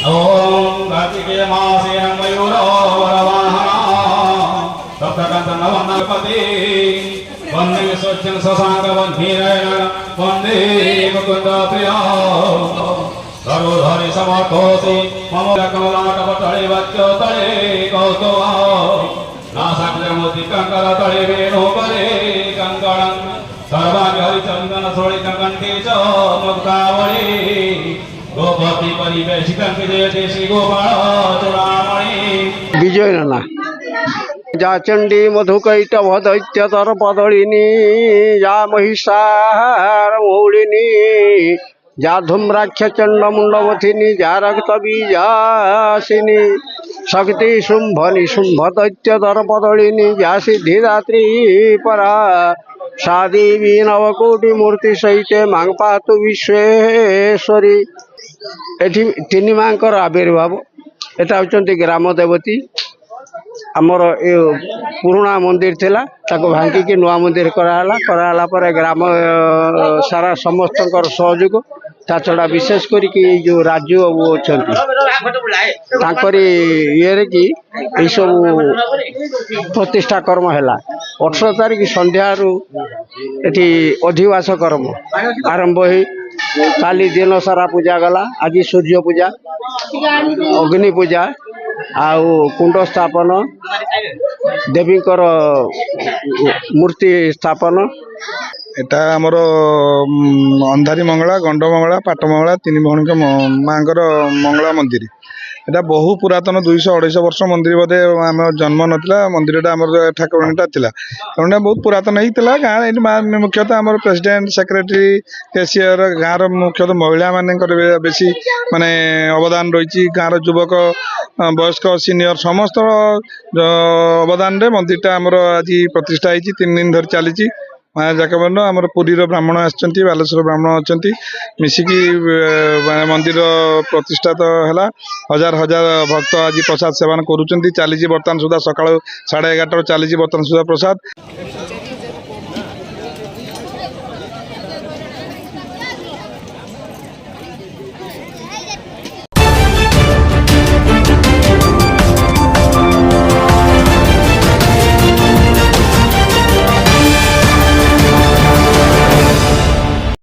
ओम कार्तिकेय मासे मयूरो वरवाहना सप्तकंतनवनपति वन्दे स्वच्छं शशाङ्कवह्निरेण वन्दे मुकुन्द प्रिया सर्वधरि समर्थोऽसि मम कमलाटपटले वच्चतले कौस्तुभा नासाग्रमूर्ति कङ्करतले वेणुकरे कङ्कणं सर्वाणि हरिचन्दन शोणितकण्ठे च मुक्तावळी गोपति परिवेशितं विजयते श्री गोपाल चूड़ामणि विजय नाना जा चंडी मधुकैटभ दैत्यतर पदलिनी जा महिषार मौलिनी जा धूम्राक्ष चंड मुंडमथिनी जा रक्त बीजासिनी शक्ति शुंभ निशुंभ दैत्यतर पदलिनी जा सिद्धिदात्री परा सा देवी नवकोटि मूर्ति सहित मांग पातु विश्वेश्वरी। एठी तीन मांकर आविर्भाव एटा होचंती ग्राम देवती आमर ए पुराना मंदिर थिला ताको भांगी के नुआ मंदिर कराला पर ग्राम सारा समस्त सहयोग ता छड़ा विशेष करी जो राज्य अच्छा ये कि सब प्रतिष्ठा कर्म है 18 तारीख संध्यारू एटी अधिवास कर्म आरंभ हो काली दिन सारा पूजा गला आज सूर्य पूजा अग्नि पूजा आउ कुंड स्थापन देवी मूर्ति स्थापन एटा आमर अंधारी मंगला गंड मंगला पाट मंगला तीन भौणी माँकर मंगला मंदिर एटा बहु पुरातन 200-250 वर्ष मंदिर बोधे आम जन्म नाला मंदिर आम ठाकुराणीटा था ठाकुराणीटा बहुत पुरातन होता गाँव मुख्यतः आम प्रेसिडेंट सेक्रेटरी कैशियर गाँव मुख्यतः महिला मान बेसी माने अवदान रही गाँव युवक वयस्क सीनियर समस्त अवदान रे मंदिरटा आमर आज प्रतिष्ठा होती 3 दिन धरी चली माया जाकबन आमर पुरी ब्राह्मण आसचंती बालेश्वर ब्राह्मण अच्छा मिसिकी मंदिर प्रतिष्ठा तो है हजार हजार भक्त आज प्रसाद सेवन करुँच चली बर्तमान सुधा सका 11:30 चली बर्तमान सुधा प्रसाद।